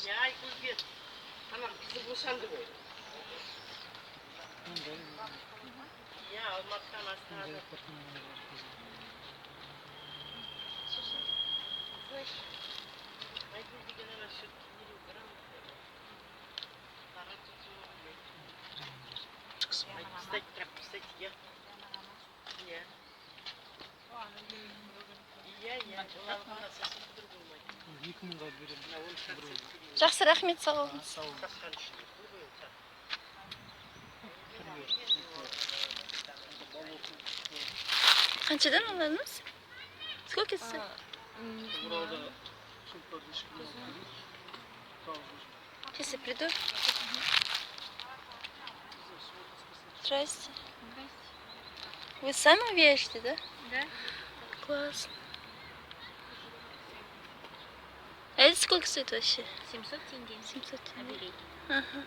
Ya Aygül tamam kızı boşandı böyle. Ya almaktan hastanede. Aygül bir gelen aşırı kuru kıram. Para tutuyor. Кстати, я. Нет. Я. Она совсем по-другому. Жақсы, рахмет, сау болыңыз. Қаншадан аласыз? Сколько стоит? Сейчас я приду. Здрасте. Вы сами вяжете, да? Да. Классно. А это сколько стоит вообще? 700 тенге. 700 А тенге. берете? Ага.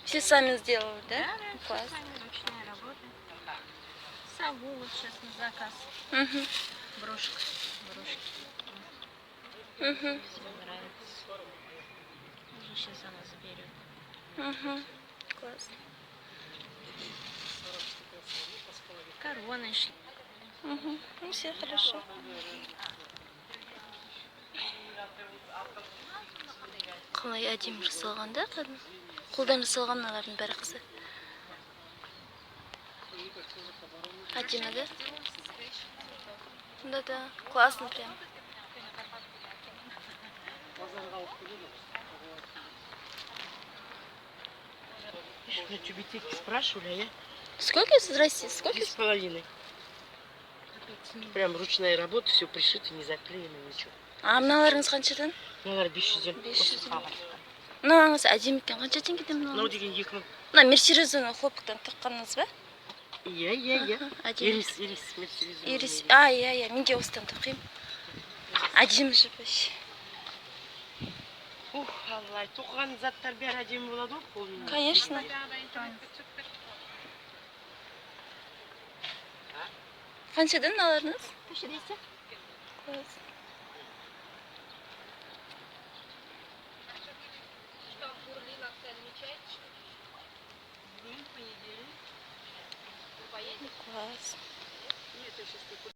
Все сами сделали, да? Да, Класс. все сами, ручная работа. Сову вот сейчас на заказ. Угу. Брошка. Угу. Всем нравится. Уже сейчас она заберет. Угу. Класс. Короны шли. Угу. Ну, все хорошо. Қалай әдемі жасалған да кәдімгі. Қолдан жасалған мыналардың бәрі қызы. Әдемі да? Да. Классно прям. На тюбетейке спрашивали, а я Сколько? Здрасте, сколько? 3,5. Прям ручная работа, все пришито, не заклеено, ничего. А мыналарыңыз қаншадан? Мыналар 500-ден. 500-ден. Мынаңыз әдемі екен. Қанша теңгеден Мынау мынау? деген 2000. Мына мерсеризоны хлопктан тыққаныңыз ба? Иә. Әдемі. Ирис, Мерседес. Ирис. Иә. Менде осыдан тақимын. Әдемі же вообще. Ух, Аллай, тоқыған заттар бәрі әдемі болады ғой қолмен. Конечно. Қаншадан аларыңыз? Қанша дейсіз? Класс. Класс.